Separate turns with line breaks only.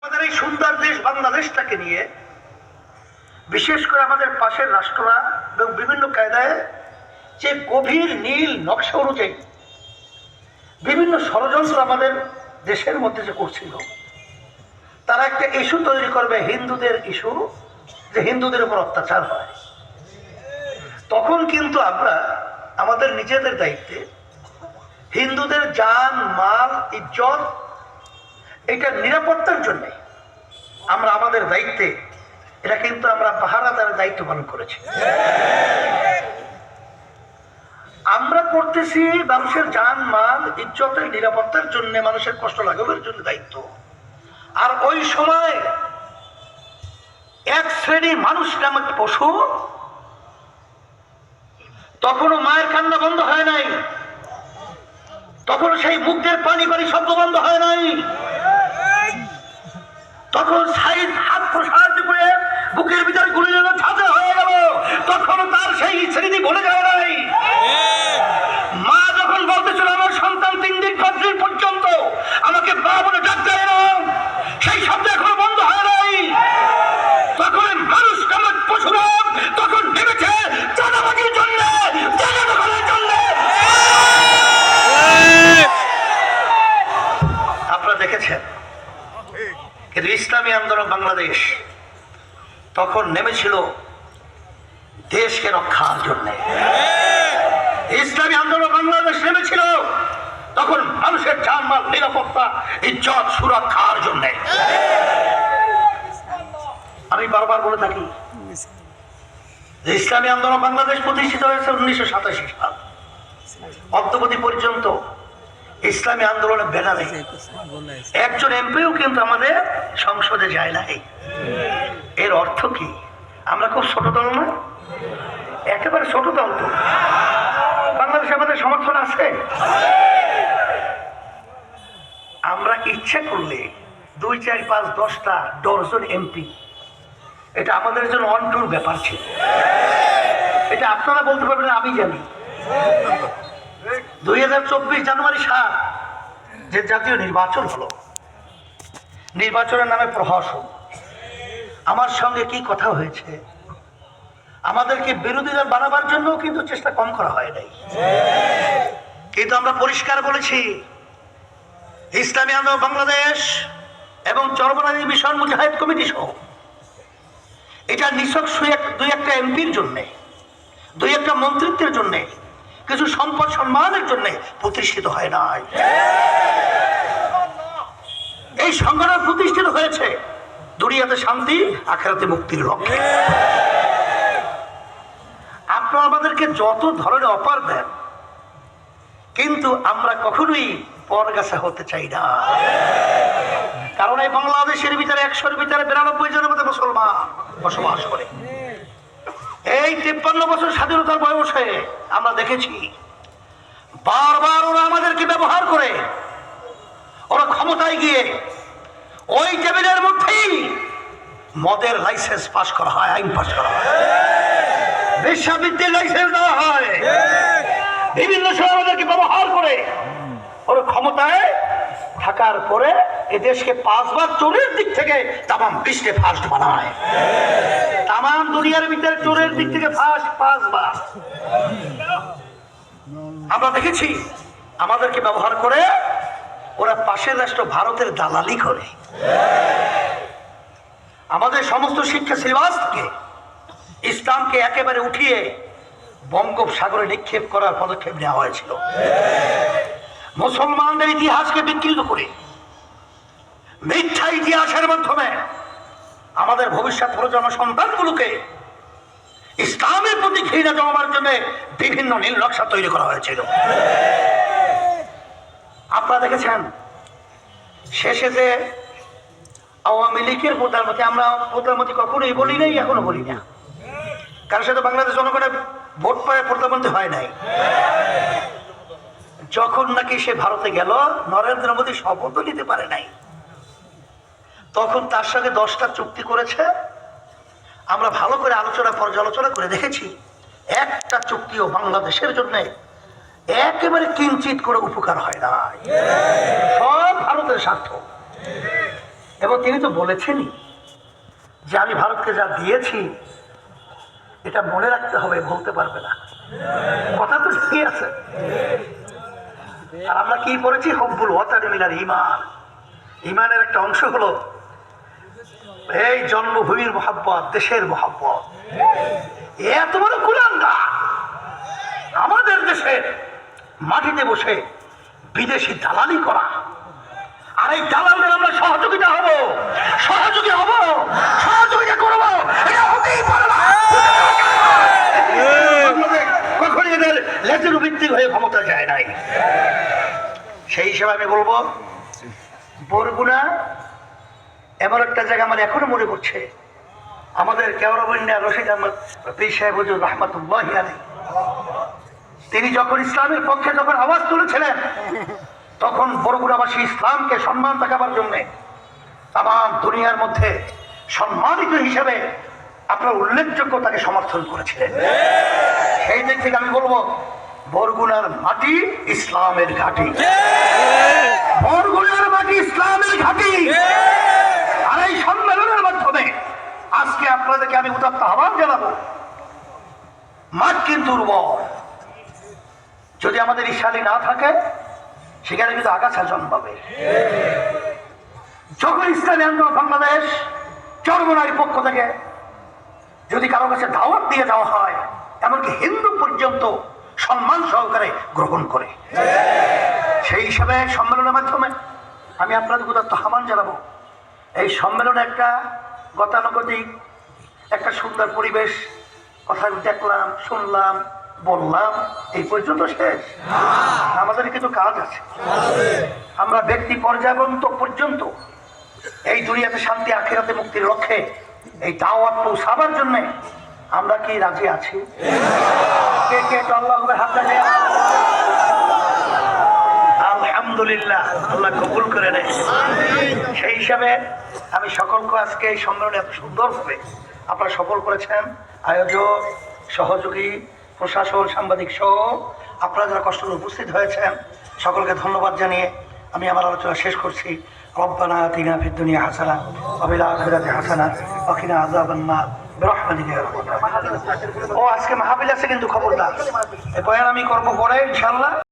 আমাদের এই সুন্দর দেশ বাংলাদেশটাকে নিয়ে বিশেষ করে আমাদের পাশের রাষ্ট্ররা এবং বিভিন্ন কায়দায় যে গভীর নীল নকশা অনুযায়ী বিভিন্ন ষড়যন্ত্র আমাদের দেশের মধ্যে যে করছিল, তারা একটা ইস্যু তৈরি করবে, হিন্দুদের ইস্যু, যে হিন্দুদের উপর অত্যাচার হয়। তখন কিন্তু আমরা আমাদের নিজেদের দায়িত্বে হিন্দুদের জান মাল ইজ্জত এটা নিরাপত্তার জন্য আমরা আমাদের দায়িত্বে এটা কিন্তু আমরা পাহারাদারের দায়িত্ব পালন করেছি। আমরা করতেছি মানুষের জান মাল ইজ্জতের নিরাপত্তার জন্য, মানুষের কষ্ট লাঘবের জন্য দায়িত্ব। আর ওই সময় এক শ্রেণীর মানুষ নামক পশু, তখনও মায়ের কান্না বন্ধ হয় নাই, তখন সেই মুখের পানি পানি শব্দ বন্ধ হয় নাই, তখন সাইড হাত প্রসারিত করে বুকের ভিতরে গুলি ঝাঁঝা হয়ে গেল, তখন তার সেই স্মৃতি ভুলে যায় নাই। মা যখন বলতেছিল আমার সন্তান 3 দিন 5 দিন পর্যন্ত আমাকে মা বলে ডাক দেয় না, সেই শব্দ এখনো বন্ধ হয় নাই। তখন মানুষ নামক পশুরা তখন নেমেছে চাঁদাবাজির জন্য, জায়গা দখলের জন্য। আপনারা দেখেছেন, কিন্তু ইসলামী আন্দোলন বাংলাদেশ তখন নেমেছিল দেশকে রক্ষার জন্য। ইসলামী আন্দোলন বাংলাদেশ নেমেছিল তখন মানুষের জানমাল নিরাপত্তা ইজ্জত সুরক্ষার জন্য। আমি বারবার বলে থাকি যে ইসলামী আন্দোলন বাংলাদেশ প্রতিষ্ঠিত হয়েছে 1987 সাল। অদ্যবধি পর্যন্ত ইসলামী আন্দোলনের ব্যানারে একজন এমপিও কিন্তু আমাদের সংসদে যায় নাই। এর অর্থ কি? আমরা খুব ছোট দল না, একেবারে ছোট দল তো। বাংলাদেশে আমাদের সমর্থন আছে। আমরা ইচ্ছা করলে 2, 4, 5, 10টা ডজন এমপি, এটা আমাদের জন্য অনটুর ব্যাপার ছিল। এটা আপনারা বলতে পারবেন, আমি জানি। 2024 জানুয়ারি 7 যে জাতীয় নির্বাচন হলো, নির্বাচনের নামে প্রহসন, আমার সঙ্গে কি কথা হয়েছে, আমাদেরকে বিরোধীরা বানাবার জন্য কিন্তু চেষ্টা কম করা হয় নাই। কিন্তু আমরা পরিষ্কার বলেছি, ইসলামী আন্দোলন বাংলাদেশ এবং চরমনাই মিশন মুজাহিদ কমিটি সহ এটা নিছক 2-1টা এমপির জন্য, 2-1টা মন্ত্রিত্বের জন্য, কিছু সম্পদ সম্মানের জন্য প্রতিষ্ঠিত হয় নাই। এই সংগঠন প্রতিষ্ঠিত হয়েছে দুনিয়াতে শান্তি, আখিরাতে মুক্তির লক্ষ্যে। আপনারা আমাদেরকে যত ধরনের অফার দেন, কিন্তু আমরা কখনোই পরগাছা হতে চাই না। কারণ এই বাংলাদেশের ভিতরে 100-এর ভিতরে 92 জনের মধ্যে মুসলমান বসবাস করে। এই 53 বছর স্বাধীনতার বয়সে আমরা দেখেছি বারবার ওরা আমাদেরকে ব্যবহার করে, ওরা ক্ষমতায় গিয়ে ওই টেবিলের মধ্যেই মদের লাইসেন্স পাস করা হয়, আইন পাস করা হয়, বেশ্যাবৃত্তির লাইসেন্স দেওয়া হয়, বিভিন্ন সময় আমাদেরকে ব্যবহার করে ওরা ক্ষমতায় থাকার পরে এ দেশকে 5 বার চোরের দিক থেকে তামাম বিশ্বে ফার্স্ট বানায়। তামাম দুনিয়ার ভিতরে চোরের দিক থেকে ফার্স্ট 5 বার। আমরা দেখেছি আমাদেরকে ব্যবহার করে ওরা পাশের রাষ্ট্র ভারতের দালালি করে। আমাদের সমস্ত শিক্ষা সিলেবাসকে, ইসলামকে একেবারে উঠিয়ে বঙ্গোপসাগরে নিক্ষেপ করার পদক্ষেপ নেওয়া হয়েছিল। মুসলমানদের ইতিহাসকে বিকৃত করে মিথ্যা ইতিহাসের মাধ্যমে আমাদের ভবিষ্যৎ প্রজন্ম সন্তানগুলোকে ইসলামের প্রতি ঘৃণা জমাবার জন্য বিভিন্ন নীল নকশা তৈরি করা হয়েছিল। আপনারা দেখেছেন শেষে যে আওয়ামী লীগের প্রধানমন্ত্রী, আমরা প্রধানমন্ত্রী কখনোই বলি নাই, এখনো বলি না, কারণ সে তো বাংলাদেশ জনগণের ভোট পায় প্রধানমন্ত্রী হয় নাই। যখন নাকি সে ভারতে গেল, নরেন্দ্র মোদী শপথও নিতে পারে নাই, তখন তার সঙ্গে 10টা চুক্তি করেছে। আমরা ভালো করে আলোচনা পর্যালোচনা করে দেখেছি, একটা চুক্তিও বাংলাদেশের জন্য একেবারে কিঞ্চিত করে উপকার হয় না, সব ভারতের স্বার্থ। এবং তিনি তো বলেছেনই যে আমি ভারতকে যা দিয়েছি এটা মনে রাখতে হবে, বলতে পারবে না। কথা তো ঠিকই আছে। আর আমরা কি পড়েছি? হব্বুল ওয়াতানি মিনাল ঈমান। ঈমানের একটা অংশ হলো এই জন্মভূমির মহাব্বত, দেশের মহাব্বত। এত বড় কুলাঙ্গা আমাদের দেশের মাটিতে বসে বিদেশি দালালি করা, আর এই দালালদের আমরা সহযোগিতা হব, সহযোগিতা করবো, এটা হতেই পারে না। কখনই এদের লেজের ভিত্তিক হয়ে ক্ষমতা যায় নাই। সেই হিসেবে আমি বলবো, বরগুনা এমন একটা জায়গা আমার এখনো মনে পড়ছে, আমাদের কেওড়াবন্যা রশিদ আহমদ পীর সাহেব হুজুর রাহমাতুল্লাহি আলাইহি, তিনি যখন ইসলামের পক্ষে যখন আওয়াজ তুলেছিলেন, তখন বরগুনাবাসী ইসলামকে সম্মান দেখাবার জন্য তাম দুনিয়ার মধ্যে সম্মানিত হিসেবে আপনার উল্লেখযোগ্য তাকে সমর্থন করেছিলেন। সেই দিক থেকে আমি বলবো, বরগুনার মাটি ইসলামের ঘাঁটি, বরগুনার মাটি ইসলামের ঘাঁটি। আর এই সম্মেলনের মাধ্যমে আজকে আপনাদেরকে আমি উদাত্ত আহ্বান জানাবো, মাঠ কিন্তু উর্বর। যদি আমাদের ইশালি না থাকে, সেখানে কিন্তু আগাছা জন্মাবে। যখন ইসলামী আন্দোলন বাংলাদেশ চরমনার পক্ষ থেকে যদি কারো কাছে দাওয়াত দিয়ে দেওয়া হয়, এমনকি হিন্দু পর্যন্ত সম্মান সহকারে গ্রহণ করে। সেই হিসাবে সম্মেলনের মাধ্যমে আমি আপনাদের উদাত্ত আহ্বান জানাবো, এই সম্মেলনে একটা গতানুগতিক একটা সুন্দর পরিবেশ, কথা দেখলাম, শুনলাম, বললাম, এই পর্যন্ত শেষ। আমাদের কিছু কাজ আছে। আমরা ব্যক্তি পর্যন্ত এই দুনিয়াতে শান্তি, আখিরাতে মুক্তির লক্ষ্যে এই দাওয়াত পৌঁছাবার জন্য আমরা কি রাজি আছি? কে কে আল্লাহ হাত দেখে? আলহামদুলিল্লাহ, আল্লাহ কবুল করে নেয়। সেই হিসাবে আমি সকলকে আজকে এই সম্মেলনে এত সুন্দরভাবে আপনারা সফল করেছেন, আয়োজক, সহযোগী, প্রশাসন, সাংবাদিক সহ আপনারা যারা কষ্ট করে উপস্থিত হয়েছেন, সকলকে ধন্যবাদ জানিয়ে আমি আমার আলোচনা শেষ করছি। রব্বানা আতিনা ফিদ দুনিয়া হাসানা ওয়া ফিল আখিরাতি হাসানা ওয়া কিনা আযাবান নার বিরহমাতিকা ইয়া রাব্বাল আলামিন। ও আজকে মাহফিল আছে কিন্তু খবরদার, এই বয়ান আমি করবো পরে ইনশাআল্লাহ।